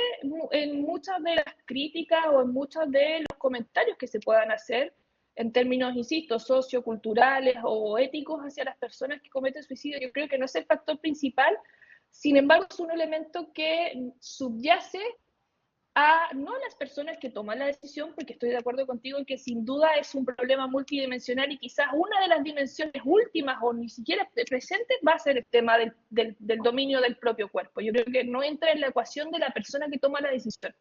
en muchas de las críticas o en muchos de los comentarios que se puedan hacer en términos, insisto, socioculturales o éticos hacia las personas que cometen suicidio. Yo creo que no es el factor principal, sin embargo es un elemento que subyace no a las personas que toman la decisión, porque estoy de acuerdo contigo en que sin duda es un problema multidimensional y quizás una de las dimensiones últimas o ni siquiera presentes va a ser el tema del dominio del propio cuerpo. Yo creo que no entra en la ecuación de la persona que toma la decisión.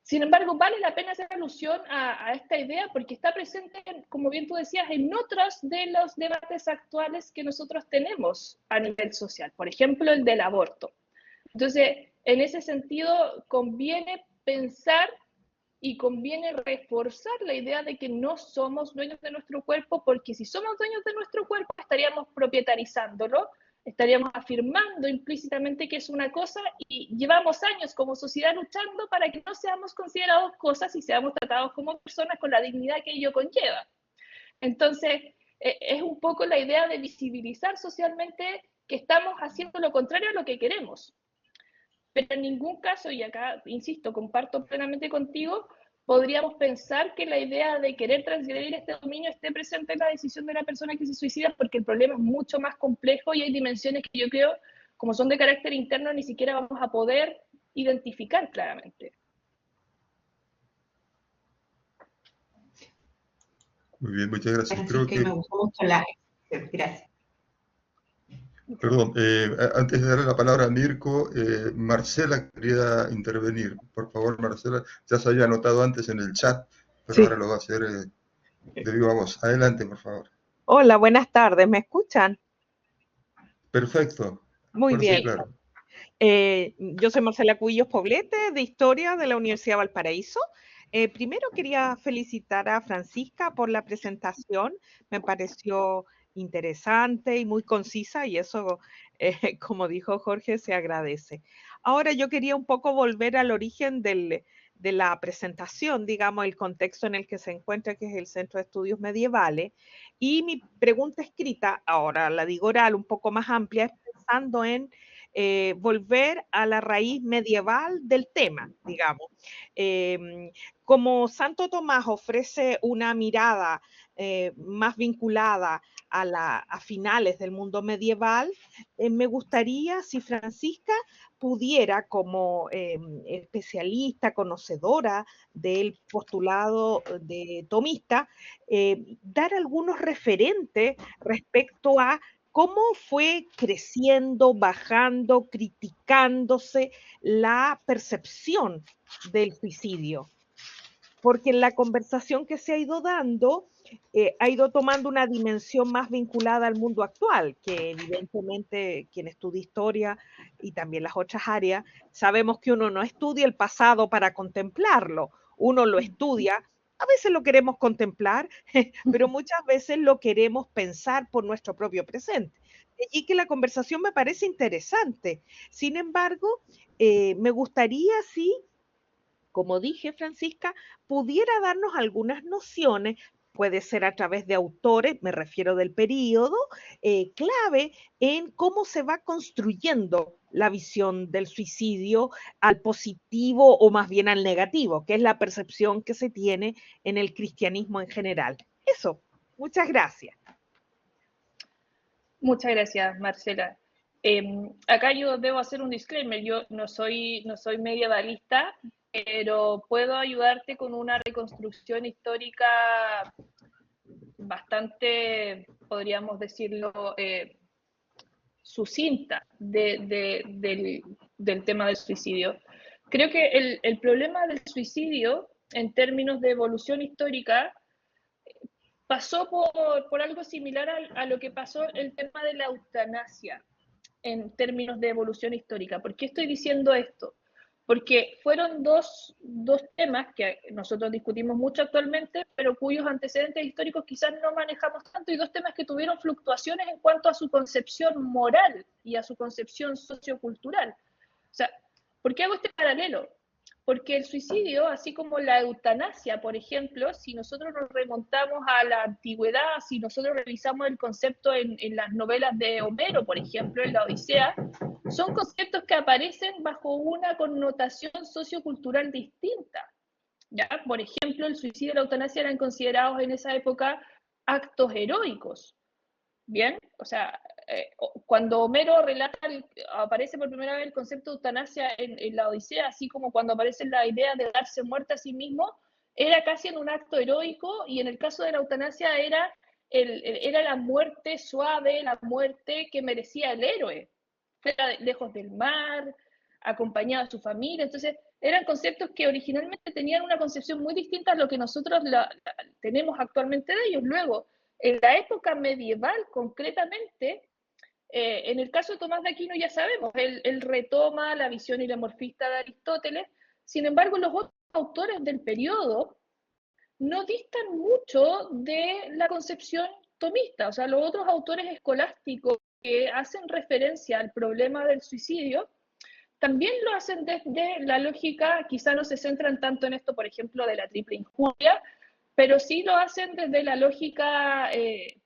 Sin embargo, vale la pena hacer alusión a esta idea porque está presente, como bien tú decías, en otros de los debates actuales que nosotros tenemos a nivel social. Por ejemplo, el del aborto. Entonces, en ese sentido, conviene pensar y conviene reforzar la idea de que no somos dueños de nuestro cuerpo, porque si somos dueños de nuestro cuerpo, estaríamos propietarizándolo, estaríamos afirmando implícitamente que es una cosa y llevamos años como sociedad luchando para que no seamos considerados cosas y seamos tratados como personas con la dignidad que ello conlleva. Entonces, es un poco la idea de visibilizar socialmente que estamos haciendo lo contrario a lo que queremos. Pero en ningún caso, y acá, insisto, comparto plenamente contigo, podríamos pensar que la idea de querer transgredir este dominio esté presente en la decisión de la persona que se suicida, porque el problema es mucho más complejo y hay dimensiones que yo creo, como son de carácter interno, ni siquiera vamos a poder identificar claramente. Muy bien, muchas gracias. Creo que me gustó mucho la... Gracias. Perdón, antes de darle la palabra a Mirko, Marcela quería intervenir. Por favor, Marcela, ya se había anotado antes en el chat, pero sí, ahora lo va a hacer de viva voz. Adelante, por favor. Hola, buenas tardes, ¿me escuchan? Perfecto. Muy bien. Sí, claro. Yo soy Marcela Cubillos Poblete, de Historia de la Universidad de Valparaíso. Primero quería felicitar a Francisca por la presentación, me pareció interesante y muy concisa, y eso, como dijo Jorge, se agradece. Ahora yo quería un poco volver al origen de la presentación, digamos, el contexto en el que se encuentra, que es el Centro de Estudios Medievales, y mi pregunta escrita, ahora la digo oral, un poco más amplia, es pensando en volver a la raíz medieval del tema, digamos. Como Santo Tomás ofrece una mirada más vinculada a finales del mundo medieval, me gustaría si Francisca pudiera, como especialista, conocedora del postulado de tomista, dar algunos referentes respecto a cómo fue creciendo, bajando, criticándose la percepción del suicidio. Porque en la conversación que se ha ido dando, ha ido tomando una dimensión más vinculada al mundo actual, que evidentemente quien estudia historia y también las otras áreas, sabemos que uno no estudia el pasado para contemplarlo, uno lo estudia, a veces lo queremos contemplar, pero muchas veces lo queremos pensar por nuestro propio presente. Y que la conversación me parece interesante. Sin embargo, me gustaría, sí, como dije, Francisca, pudiera darnos algunas nociones, puede ser a través de autores, me refiero del periodo, clave en cómo se va construyendo la visión del suicidio al positivo o más bien al negativo, que es la percepción que se tiene en el cristianismo en general. Eso, muchas gracias. Muchas gracias, Marcela. Acá yo debo hacer un disclaimer, yo no soy medievalista, pero puedo ayudarte con una reconstrucción histórica bastante, podríamos decirlo, sucinta del tema del suicidio. Creo que el problema del suicidio, en términos de evolución histórica, pasó por algo similar a lo que pasó el tema de la eutanasia en términos de evolución histórica. ¿Por qué estoy diciendo esto? Porque fueron dos temas que nosotros discutimos mucho actualmente, pero cuyos antecedentes históricos quizás no manejamos tanto, y dos temas que tuvieron fluctuaciones en cuanto a su concepción moral y a su concepción sociocultural. O sea, ¿por qué hago este paralelo? Porque el suicidio, así como la eutanasia, por ejemplo, si nosotros nos remontamos a la antigüedad, si nosotros revisamos el concepto en las novelas de Homero, por ejemplo, en la Odisea, son conceptos que aparecen bajo una connotación sociocultural distinta. ¿Ya? Por ejemplo, el suicidio y la eutanasia eran considerados en esa época actos heroicos. ¿Bien? O sea, cuando Homero relata, aparece por primera vez el concepto de eutanasia en la Odisea, así como cuando aparece la idea de darse muerte a sí mismo, era casi en un acto heroico, y en el caso de la eutanasia era la muerte suave, la muerte que merecía el héroe, fuera lejos del mar, acompañado de su familia. Entonces, eran conceptos que originalmente tenían una concepción muy distinta a lo que nosotros tenemos actualmente de ellos. Luego, en la época medieval, concretamente, en el caso de Tomás de Aquino ya sabemos, él retoma la visión ilemorfista de Aristóteles. Sin embargo, los otros autores del periodo no distan mucho de la concepción tomista. O sea, los otros autores escolásticos que hacen referencia al problema del suicidio también lo hacen desde la lógica, quizá no se centran tanto en esto, por ejemplo, de la triple injuria, pero sí lo hacen desde la lógica,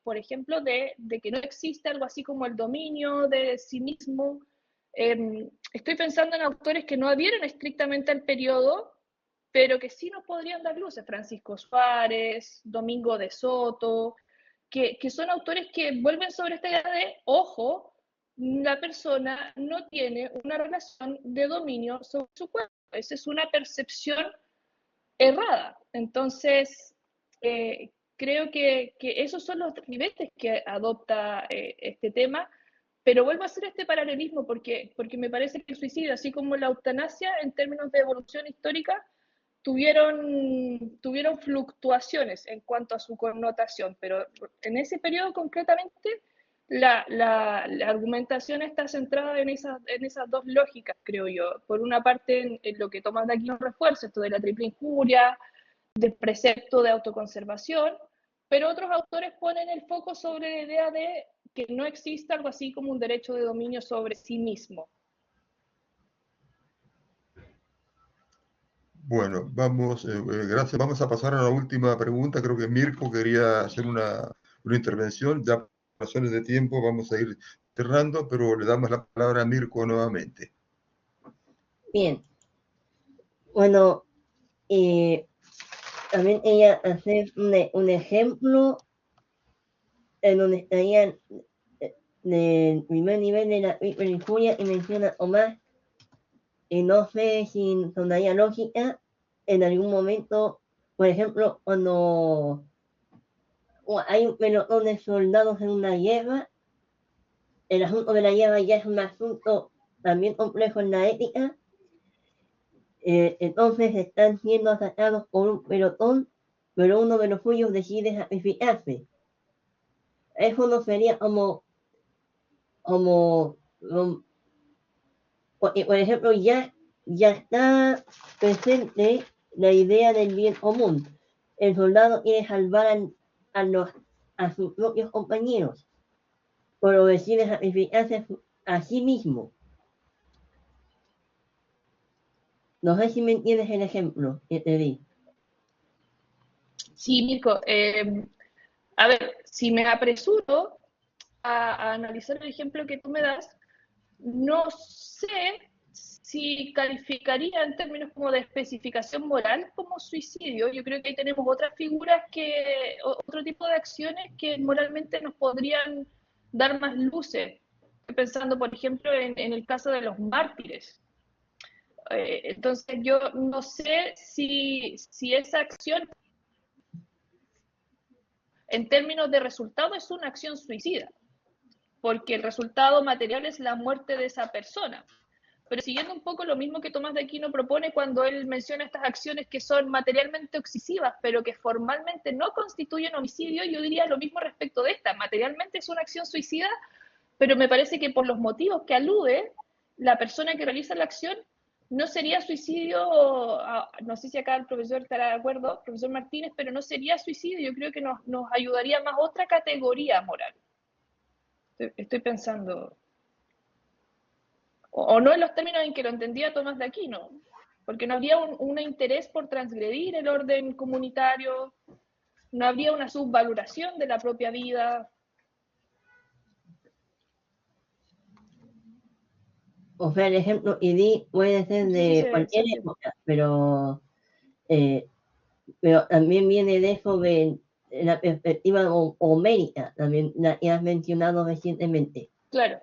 por ejemplo, de que no existe algo así como el dominio de sí mismo. Estoy pensando en autores que no adhieren estrictamente al periodo, pero que sí nos podrían dar luces: Francisco Suárez, Domingo de Soto, que son autores que vuelven sobre esta idea de, ojo, la persona no tiene una relación de dominio sobre su cuerpo. Esa es una percepción errada. Entonces, creo que esos son los niveles que adopta este tema, pero vuelvo a hacer este paralelismo porque me parece que el suicidio, así como la eutanasia, en términos de evolución histórica, tuvieron fluctuaciones en cuanto a su connotación, pero en ese periodo concretamente la argumentación está centrada en esas dos lógicas, creo yo. Por una parte, en lo que Tomás de Aquino refuerza, esto de la triple injuria, del precepto de autoconservación, pero otros autores ponen el foco sobre la idea de que no existe algo así como un derecho de dominio sobre sí mismo. Bueno, vamos, gracias. Vamos a pasar a la última pregunta. Creo que Mirko quería hacer una intervención. Ya por razones de tiempo vamos a ir cerrando, pero le damos la palabra a Mirko nuevamente. Bien. Bueno, también ella hace un ejemplo en donde estaría del primer nivel de la injuria y menciona Omar, y no sé si sonaría lógica en algún momento, por ejemplo, cuando hay un pelotón de soldados en una guerra, el asunto de la guerra ya es un asunto también complejo en la ética, entonces están siendo atacados por un pelotón, pero uno de los suyos decide sacrificarse. Eso no sería como por ejemplo, ya está presente la idea del bien común. El soldado quiere salvar a sus propios compañeros, pero decide sacrificarse a sí mismo. No sé si me entiendes el ejemplo que te di. Sí, Mirko. A ver, si me apresuro a analizar el ejemplo que tú me das, no sé si calificaría en términos como de especificación moral como suicidio. Yo creo que ahí tenemos otras figuras otro tipo de acciones que moralmente nos podrían dar más luces. Estoy pensando, por ejemplo, en el caso de los mártires. Entonces, yo no sé si esa acción, en términos de resultado, es una acción suicida, porque el resultado material es la muerte de esa persona. Pero siguiendo un poco lo mismo que Tomás de Aquino propone cuando él menciona estas acciones que son materialmente obsesivas, pero que formalmente no constituyen homicidio, yo diría lo mismo respecto de esta. Materialmente es una acción suicida, pero me parece que por los motivos que alude, la persona que realiza la acción no sería suicidio, no sé si acá el profesor estará de acuerdo, profesor Martínez, pero no sería suicidio, yo creo que nos ayudaría más otra categoría moral. Estoy pensando, o no en los términos en que lo entendía Tomás de Aquino, porque no habría un interés por transgredir el orden comunitario, no habría una subvaloración de la propia vida. O sea, el ejemplo ID puede ser de cualquier época, pero también viene de eso de la perspectiva homérica, también la que has mencionado recientemente. Claro.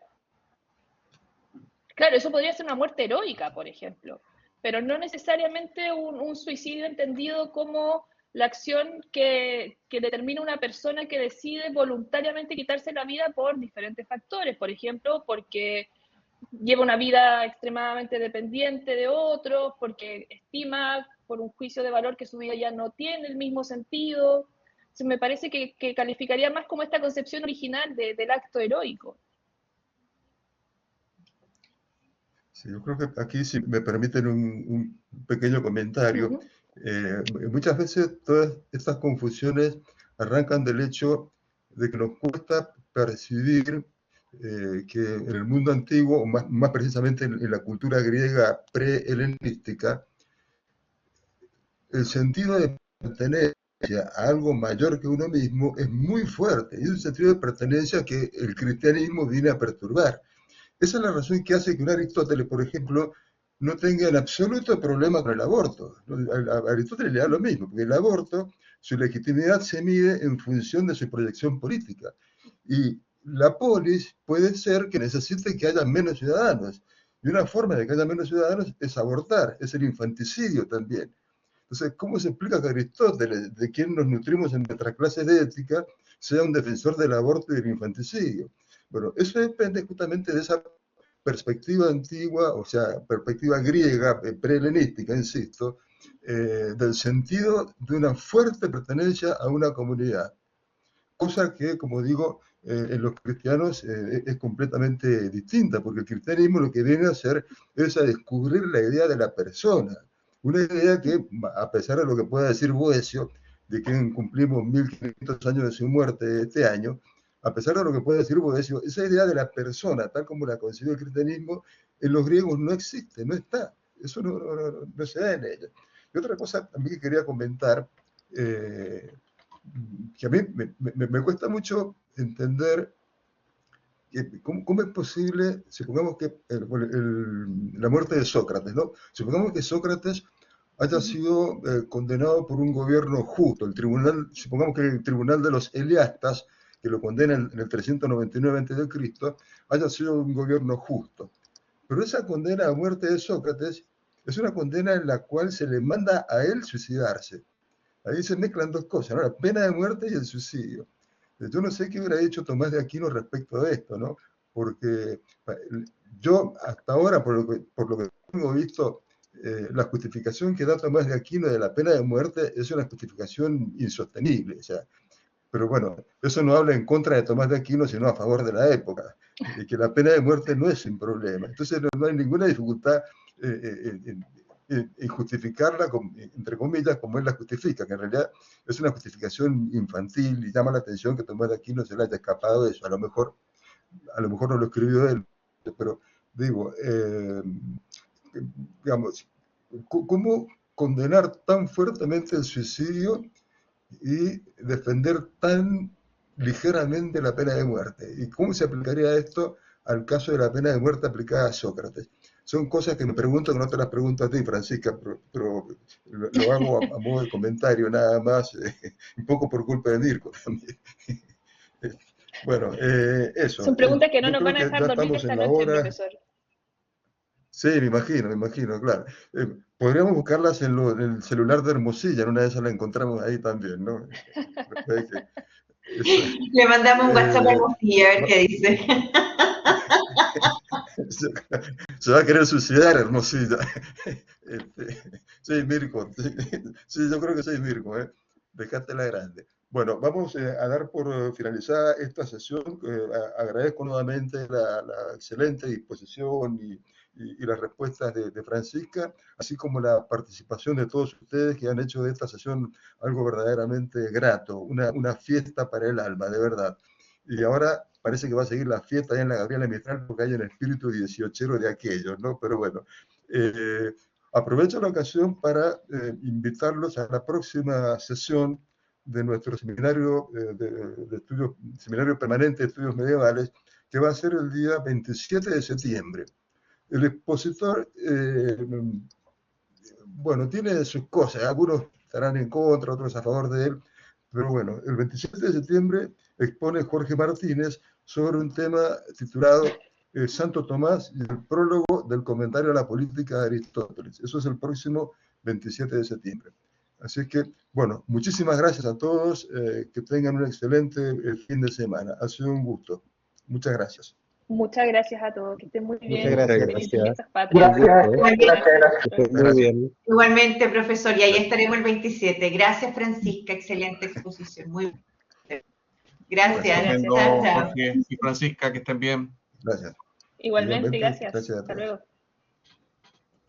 Claro, eso podría ser una muerte heroica, por ejemplo, pero no necesariamente un suicidio entendido como la acción que determina una persona que decide voluntariamente quitarse la vida por diferentes factores, por ejemplo, porque lleva una vida extremadamente dependiente de otros, porque estima por un juicio de valor que su vida ya no tiene el mismo sentido. Entonces, me parece que calificaría más como esta concepción original del acto heroico. Sí, yo creo que aquí, si me permiten un pequeño comentario, muchas veces todas estas confusiones arrancan del hecho de que nos cuesta percibir que en el mundo antiguo, o más precisamente en la cultura griega pre-helenística, el sentido de pertenencia a algo mayor que uno mismo es muy fuerte, y es un sentido de pertenencia que el cristianismo viene a perturbar. Esa es la razón que hace que un Aristóteles, por ejemplo, no tenga en absoluto problema con el aborto. A Aristóteles le da lo mismo, porque el aborto, su legitimidad se mide en función de su proyección política. Y la polis puede ser que necesite que haya menos ciudadanos. Y una forma de que haya menos ciudadanos es abortar, es el infanticidio también. Entonces, ¿cómo se explica que Aristóteles, de quien nos nutrimos en nuestras clases de ética, sea un defensor del aborto y del infanticidio? Bueno, eso depende justamente de esa perspectiva antigua, o sea, perspectiva griega, prehelenística, insisto, del sentido de una fuerte pertenencia a una comunidad. Cosa que, como digo, en los cristianos es completamente distinta, porque el cristianismo lo que viene a hacer es a descubrir la idea de la persona. Una idea que, a pesar de lo que pueda decir Boecio, de quien cumplimos 1500 años de su muerte este año, a pesar de lo que puede decir, esa idea de la persona, tal como la concibió el cristianismo, en los griegos no existe, no está. Eso no se da en ella. Y otra cosa también que quería comentar, que a mí me cuesta mucho entender cómo es posible, supongamos que la muerte de Sócrates, ¿no? Supongamos que Sócrates haya sido condenado por un gobierno justo, supongamos que el tribunal de los Eliastas, que lo condena en el 399 a.C., haya sido un gobierno justo. Pero esa condena a muerte de Sócrates es una condena en la cual se le manda a él suicidarse. Ahí se mezclan dos cosas, ¿no? La pena de muerte y el suicidio. Yo no sé qué hubiera dicho Tomás de Aquino respecto de esto, ¿no? Porque yo hasta ahora, por lo que tengo visto, la justificación que da Tomás de Aquino de la pena de muerte es una justificación insostenible. O sea, pero bueno, eso no habla en contra de Tomás de Aquino, sino a favor de la época, y que la pena de muerte no es un problema. Entonces no hay ninguna dificultad en justificarla, entre comillas, como él la justifica, que en realidad es una justificación infantil y llama la atención que Tomás de Aquino se le haya escapado de eso. A lo mejor no lo escribió él, pero digo, digamos, ¿cómo condenar tan fuertemente el suicidio y defender tan ligeramente la pena de muerte? ¿Y cómo se aplicaría esto al caso de la pena de muerte aplicada a Sócrates? Son cosas que me pregunto, que no te las pregunto a ti, Francisca, pero lo hago a modo de comentario nada más, un poco por culpa de Mirko también. Bueno, eso. Son preguntas que no Yo nos creo van a que dejar ya dormir estamos esta en la noche, hora. profesor. Sí, me imagino, claro. Podríamos buscarlas en el celular de Hermosilla, en una de esas la encontramos ahí también, ¿no? Le mandamos un WhatsApp a Hermosilla a ver qué dice. Se va a querer suicidar, Hermosilla. Sí, Mirko. Sí, yo creo que sí, Mirko. Dejate la grande. Bueno, vamos a dar por finalizada esta sesión. Agradezco nuevamente la excelente disposición y las respuestas de Francisca, así como la participación de todos ustedes que han hecho de esta sesión algo verdaderamente grato, una fiesta para el alma, de verdad. Y ahora parece que va a seguir la fiesta allá en la Gabriela Mistral porque hay un espíritu 18ero de aquellos, ¿no? Pero bueno, aprovecho la ocasión para invitarlos a la próxima sesión de nuestro seminario de estudios, seminario permanente de estudios medievales, que va a ser el día 27 de septiembre. El expositor, bueno, tiene sus cosas, algunos estarán en contra, otros a favor de él, pero bueno, el 27 de septiembre expone Jorge Martínez sobre un tema titulado Santo Tomás y el prólogo del comentario a la política de Aristóteles. Eso es el próximo 27 de septiembre. Así que, bueno, muchísimas gracias a todos, que tengan un excelente fin de semana. Ha sido un gusto. Muchas gracias. Muchas gracias a todos, que estén muy bien. Muchas gracias. Felices fiestas patrias. Gracias. Muy bien. Igualmente, profesor, y ahí estaremos el 27. Gracias, Francisca, excelente exposición. Muy bien. Gracias. Estupendo, Chao, chao. Jorge y Francisca, que estén bien. Gracias. Igualmente, Igualmente, gracias. gracias a Hasta todos. luego.